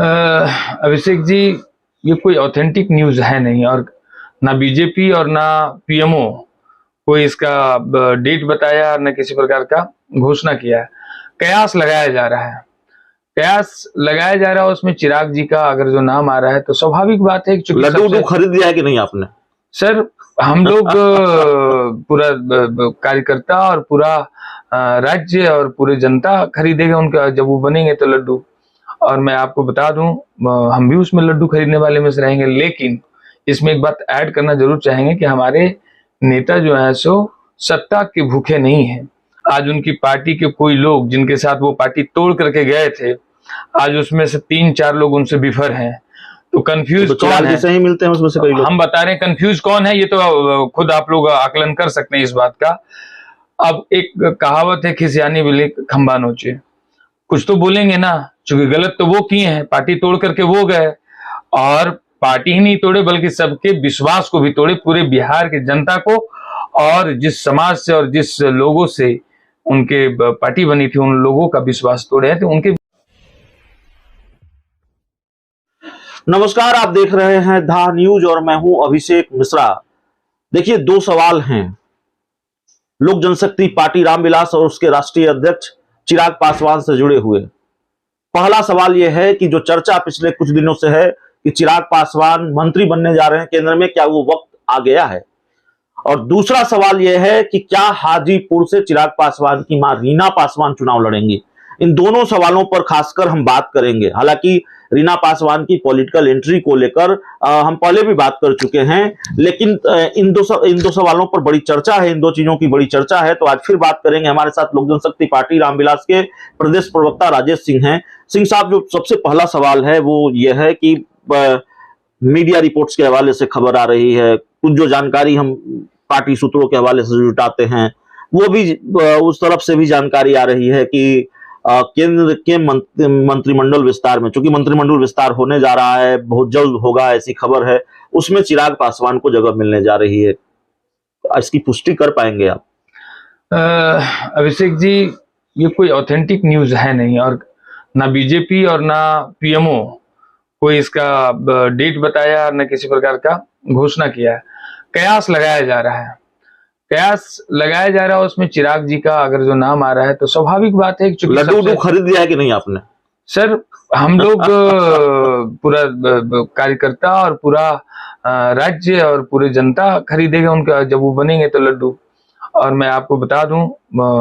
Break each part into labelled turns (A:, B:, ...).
A: अभिषेक जी, ये कोई authentic news है नहीं, और ना बीजेपी और ना पीएमओ कोई इसका डेट बताया, न किसी प्रकार का घोषणा किया है। कयास लगाया जा रहा है, कयास लगाया जा रहा है। उसमें चिराग जी का अगर जो नाम आ रहा है तो स्वाभाविक बात है कि
B: लड्डू खरीद लिया है कि नहीं आपने?
A: सर, हम लोग पूरा कार्यकर्ता और पूरा राज्य और पूरे जनता खरीदेगा उनका, जब वो बनेंगे तो लड्डू। और मैं आपको बता दूं, हम भी उसमें लड्डू खरीदने वाले में से रहेंगे। लेकिन इसमें एक बात ऐड करना जरूर चाहेंगे कि हमारे नेता जो है सो सत्ता के भूखे नहीं है। आज उनकी पार्टी के कोई लोग जिनके साथ वो पार्टी तोड़ करके गए थे, आज उसमें से 3-4 लोग उनसे बिफर हैं। तो कंफ्यूज कौन है?
B: ही मिलते हैं उसमें से कई लोग।
A: हम बता रहे हैं कंफ्यूज कौन है, ये तो खुद आप लोग आकलन कर सकते हैं इस बात का। अब एक कहावत है, खिसियानी बिल्ली खंबा नोचे। कुछ तो बोलेंगे ना, क्योंकि गलत तो वो किए हैं, पार्टी तोड़ करके वो गए। और पार्टी ही नहीं तोड़े बल्कि सबके विश्वास को भी तोड़े, पूरे बिहार की जनता को, और जिस समाज से और जिस लोगों से उनके पार्टी बनी थी उन लोगों का विश्वास तोड़े हैं। तो उनके
B: नमस्कार, आप देख रहे हैं धा न्यूज और मैं हूं अभिषेक मिश्रा। देखिए, 2 सवाल हैं लोक जनशक्ति पार्टी रामविलास और उसके राष्ट्रीय अध्यक्ष चिराग पासवान से जुड़े हुए। पहला सवाल यह है कि जो चर्चा पिछले कुछ दिनों से है कि चिराग पासवान मंत्री बनने जा रहे हैं केंद्र में, क्या वो वक्त आ गया है? और दूसरा सवाल यह है कि क्या हाजीपुर से चिराग पासवान की मां रीना पासवान चुनाव लड़ेंगी? इन दोनों सवालों पर खासकर हम बात करेंगे। हालांकि रीना पासवान की पॉलिटिकल एंट्री को लेकर हम पहले भी बात कर चुके हैं, लेकिन इन दो सवालों पर बड़ी चर्चा है, इन 2 चीजों की बड़ी चर्चा है। तो आज फिर बात करेंगे। हमारे साथ लोक जनशक्ति पार्टी रामविलास के प्रदेश प्रवक्ता राजेश सिंह हैं। सिंह साहब, जो सबसे पहला सवाल है वो यह है कि मीडिया रिपोर्ट्स के हवाले से खबर आ रही है, कुछ जो जानकारी हम पार्टी सूत्रों के हवाले से जुटाते हैं वो भी उस तरफ से भी जानकारी आ रही है कि केंद्र के मंत्रिमंडल विस्तार में, चूंकि मंत्रिमंडल विस्तार होने जा रहा है, बहुत जल्द होगा ऐसी खबर है, उसमें चिराग पासवान को जगह मिलने जा रही है। इसकी पुष्टि कर पाएंगे आप?
A: अभिषेक जी, ये कोई ऑथेंटिक न्यूज है नहीं, और ना बीजेपी और ना पीएमओ कोई इसका डेट बताया, न किसी प्रकार का घोषणा किया है। कयास लगाया जा रहा है, कयास लगाया जा रहा है। उसमें चिराग जी का अगर जो नाम आ रहा है तो स्वाभाविक बात है कि
B: लड्डू खरीद लिया है कि नहीं आपने?
A: सर, हम लोग पूरा कार्यकर्ता और पूरा राज्य और पूरे जनता खरीदेगा उनका, जब वो बनेंगे तो लड्डू। और मैं आपको बता दूं,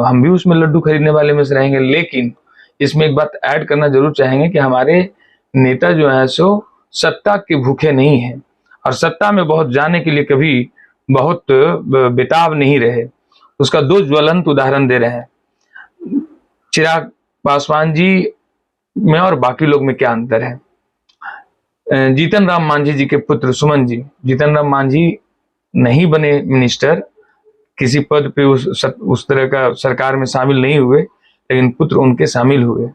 A: हम भी उसमें लड्डू खरीदने वाले में से रहेंगे। लेकिन इसमें एक बात ऐड करना जरूर चाहेंगे कि हमारे नेता जो है सो सत्ता के भूखे नहीं है, और सत्ता में बहुत जाने के लिए कभी बहुत बेताब नहीं रहे। उसका 2 ज्वलंत उदाहरण दे रहे हैं। चिराग पासवान जी में और बाकी लोग में क्या अंतर है? जीतन राम मांझी जी के पुत्र सुमन जी, जीतन राम मांझी नहीं बने मिनिस्टर, किसी पद पे उस तरह का सरकार में शामिल नहीं हुए, लेकिन पुत्र उनके शामिल हुए।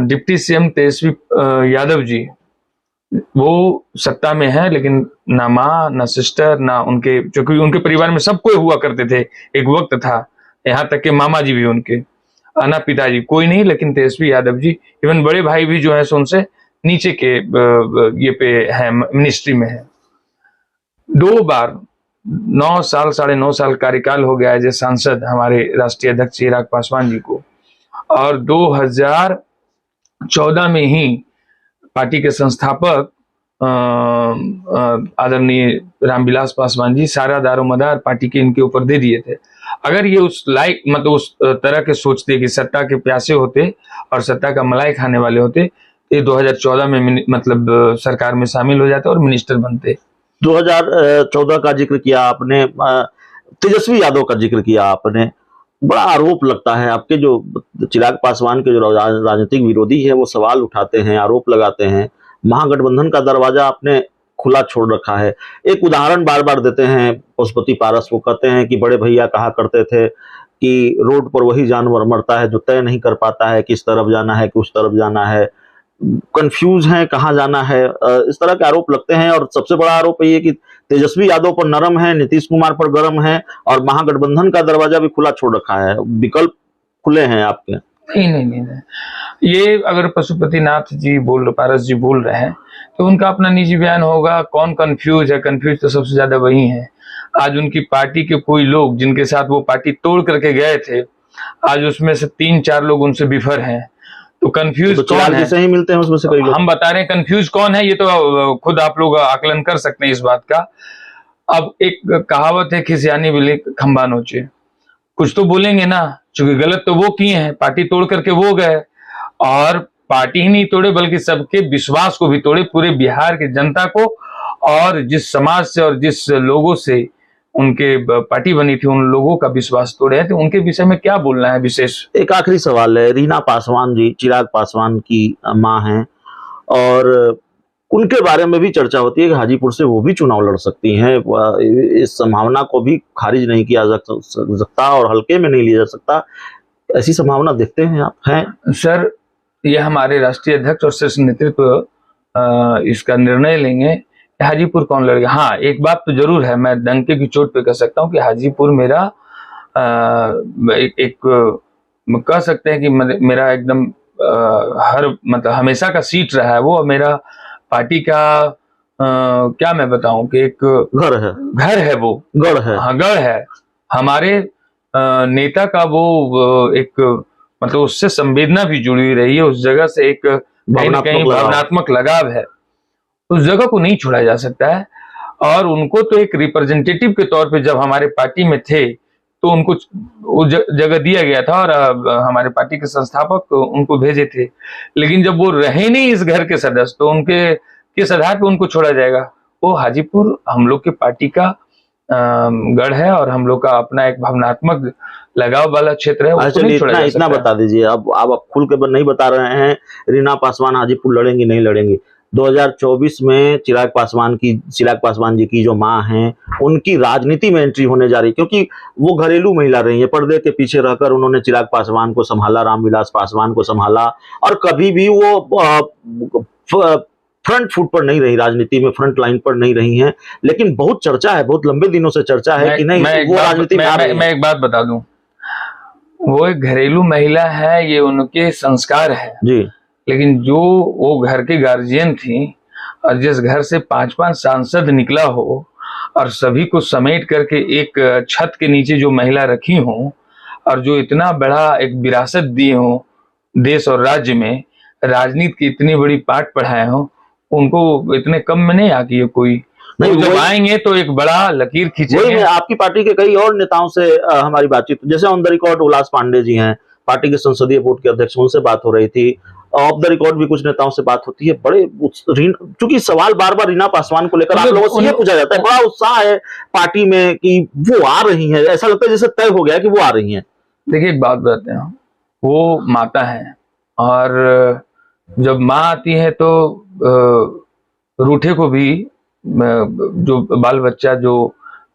A: डिप्टी सीएम तेजस्वी यादव जी, वो सत्ता में है, लेकिन ना माँ ना सिस्टर ना उनके, क्योंकि उनके परिवार में सब कोई हुआ करते थे, एक वक्त था, यहाँ तक के मामा जी भी उनके, ना पिताजी कोई नहीं, लेकिन तेजस्वी यादव जी, इवन बड़े भाई भी जो है सो उनसे नीचे के ये पे है, मिनिस्ट्री में है। 2 बार 9 साल 9.5 साल कार्यकाल हो गया है जैसे सांसद हमारे राष्ट्रीय अध्यक्ष चिराग पासवान जी को, और 2014 में ही पार्टी के संस्थापक आदरणीय रामविलास पासवान जी सारा दारोमदार पार्टी के इनके ऊपर दे दिए थे। अगर ये उस लायक, मतलब उस तरह के सोचते कि सत्ता के प्यासे होते और सत्ता का मलाई खाने वाले होते, ये 2014 में मतलब सरकार में शामिल हो जाते और मिनिस्टर बनते।
B: 2014 का जिक्र किया आपने, तेजस्वी यादव का जिक्र किया आपने। बड़ा आरोप लगता है आपके, जो चिराग पासवान के जो राजनीतिक विरोधी है वो सवाल उठाते हैं, आरोप लगाते हैं, महागठबंधन का दरवाजा आपने खुला छोड़ रखा है। एक उदाहरण बार बार देते हैं पशुपति पारस, वो कहते हैं कि बड़े भैया कहा करते थे कि रोड पर वही जानवर मरता है जो तय नहीं कर पाता है किस तरफ जाना है कि उस तरफ जाना है, कंफ्यूज है कहाँ जाना है, इस तरह के आरोप लगते हैं। और सबसे बड़ा आरोप ये कि तेजस्वी यादव पर नरम है, नीतीश कुमार पर गरम है, और महागठबंधन का दरवाजा भी खुला छोड़ रखा है, विकल्प खुले हैं आपके।
A: नहीं नहीं नहीं, नहीं। ये अगर पशुपतिनाथ जी पारस जी बोल रहे हैं तो उनका अपना निजी बयान होगा। कौन कंफ्यूज है? कंफ्यूज तो सबसे ज्यादा वही है। आज उनकी पार्टी के कोई लोग जिनके साथ वो पार्टी तोड़ करके गए थे, आज उसमें से 3-4 लोग उनसे बिफर हैं। तो कंफ्यूज
B: तो
A: कौन है?
B: से ही मिलते हैं उसमें से कई लोग।
A: हम बता रहे हैं कंफ्यूज कौन है, ये तो खुद आप लोग आकलन कर सकते हैं इस बात का। अब एक कहावत है, खिसियानी बिल्ली खंबा नोचे। कुछ तो बोलेंगे ना, क्योंकि गलत तो वो किए हैं, पार्टी तोड़ करके वो गए, और पार्टी ही नहीं तोड़े बल्कि सबके विश्वास को भी तोड़े, पूरे बिहार की जनता को, और जिस समाज से और जिस लोगों से उनके पार्टी बनी थी उन लोगों का विश्वास तोड़े हैं। तो उनके विषय में क्या बोलना है विशेष?
B: एक आखिरी सवाल है, रीना पासवान जी चिराग पासवान की मां हैं और उनके बारे में भी चर्चा होती है कि हाजीपुर से वो भी चुनाव लड़ सकती हैं। इस संभावना को भी खारिज नहीं किया जा सकता और हल्के में नहीं लिया जा सकता। ऐसी संभावना देखते हैं आप? हैं
A: सर, ये हमारे राष्ट्रीय अध्यक्ष और शीर्ष नेतृत्व इसका निर्णय लेंगे कि हाजीपुर कौन लड़ेगा। हाँ, एक बात तो जरूर है, मैं डंके की चोट पे कह सकता हूँ कि हाजीपुर मेरा एक कह सकते हैं कि मेरा एकदम हर मतलब हमेशा का सीट रहा है वो। मेरा पार्टी का क्या मैं बताऊं कि एक घर है वो,
B: गढ़ है।
A: हाँ, गढ़ है हमारे नेता का। वो एक मतलब उससे संवेदना भी जुड़ी हुई रही है, उस जगह से एक कहीं न कहीं भावनात्मक लगाव है, उस जगह को नहीं छोड़ा जा सकता है। और उनको तो एक रिप्रेजेंटेटिव के तौर पे जब हमारे पार्टी में थे तो उनको वो जगह दिया गया था, और हमारे पार्टी के संस्थापक उनको भेजे थे। लेकिन जब वो रहे नहीं इस घर के सदस्य, तो उनके किस आधार पे उनको छोड़ा जाएगा? वो हाजीपुर हम लोग के पार्टी का गढ़ है, और हम लोग का अपना एक भावनात्मक लगाव वाला क्षेत्र है।
B: अच्छा, इतना बता दीजिए, अब आप खुल के नहीं बता रहे हैं रीना पासवान हाजीपुर लड़ेंगी नहीं लड़ेंगी। 2024 में चिराग पासवान जी की जो मां हैं उनकी राजनीति में एंट्री होने जा रही, क्योंकि वो घरेलू महिला रही है, पर्दे के पीछे रहकर उन्होंने चिराग पासवान को संभाला, रामविलास पासवान को संभाला, और कभी भी वो फ्रंट फुट पर नहीं रही, राजनीति में फ्रंट लाइन पर नहीं रही हैं। लेकिन बहुत चर्चा है, बहुत लंबे दिनों से चर्चा है कि नहीं वो राजनीति में आ रही हैं।
A: मैं एक बात बता दूं, वो एक घरेलू महिला है, ये उनके संस्कार है
B: जी।
A: लेकिन जो वो घर के गार्जियन थी, और जिस घर से 5-5 सांसद निकला हो, और सभी को समेट करके एक छत के नीचे जो महिला रखी हो, और जो इतना बड़ा एक विरासत दिए हो देश और राज्य में, राजनीति की इतनी बड़ी पाठ पढ़ाए हो, उनको इतने कम में नहीं आती है कोई। नहीं, जब आएंगे तो एक बड़ा लकीर खींचेंगे।
B: आपकी पार्टी के कई और नेताओं से हमारी बातचीत, जैसे ऑन द रिकॉर्ड उल्लास पांडे जी हैं, पार्टी के संसदीय बोर्ड के अध्यक्ष, उनसे बात हो रही थी। ऑफ द रिकॉर्ड भी कुछ नेताओं से बात होती है। बड़े चूंकि सवाल बार बार रीना पासवान को लेकर आप लोगों से ये पूछा जाता है, बड़ा उत्साह है पार्टी में कि वो आ रही है, ऐसा लगता है जैसे तय हो गया कि वो आ रही है।
A: देखिए, एक बात बताते हैं, वो माता है, और जब माँ आती है तो रूठे को भी जो बाल बच्चा, जो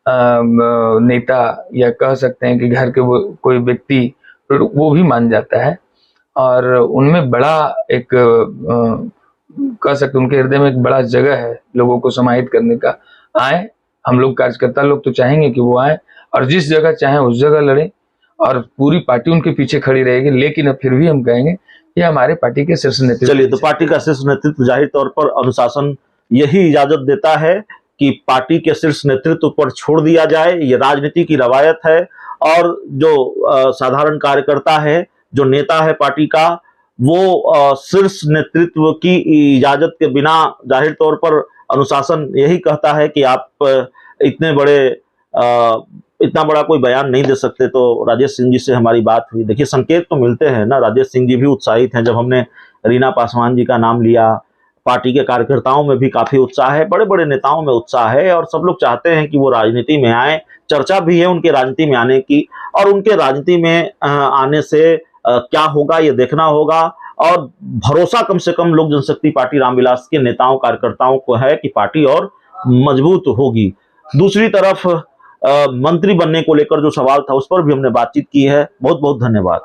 A: नेता, या कह सकते हैं कि घर के वो कोई व्यक्ति, वो भी मान जाता है। और उनमें बड़ा एक कह सकते उनके हृदय में एक बड़ा जगह है लोगों को समाहित करने का। आए, हम लोग कार्यकर्ता लोग तो चाहेंगे कि वो आए, और जिस जगह चाहे उस जगह लड़े, और पूरी पार्टी उनके पीछे खड़ी रहेगी। लेकिन फिर भी हम कहेंगे ये हमारे पार्टी के शीर्ष नेतृत्व।
B: चलिए, तो पार्टी का शीर्ष नेतृत्व जाहिर तौर पर अनुशासन यही इजाजत देता है कि पार्टी के शीर्ष नेतृत्व पर छोड़ दिया जाए, ये राजनीति की रवायत है। और जो साधारण कार्यकर्ता है, जो नेता है पार्टी का, वो शीर्ष नेतृत्व की इजाजत के बिना जाहिर तौर पर अनुशासन यही कहता है कि आप इतना बड़ा कोई बयान नहीं दे सकते। तो राजेश सिंह जी से हमारी बात हुई, देखिए संकेत तो मिलते हैं ना, राजेश सिंह जी भी उत्साहित हैं जब हमने रीना पासवान जी का नाम लिया। पार्टी के कार्यकर्ताओं में भी काफी उत्साह है, बड़े बड़े नेताओं में उत्साह है, और सब लोग चाहते हैं कि वो राजनीति में आए। चर्चा भी है उनके राजनीति में आने की, और उनके राजनीति में आने से क्या होगा ये देखना होगा। और भरोसा कम से कम लोक जनशक्ति पार्टी रामविलास के नेताओं कार्यकर्ताओं को है कि पार्टी और मजबूत होगी। दूसरी तरफ मंत्री बनने को लेकर जो सवाल था उस पर भी हमने बातचीत की है। बहुत बहुत धन्यवाद।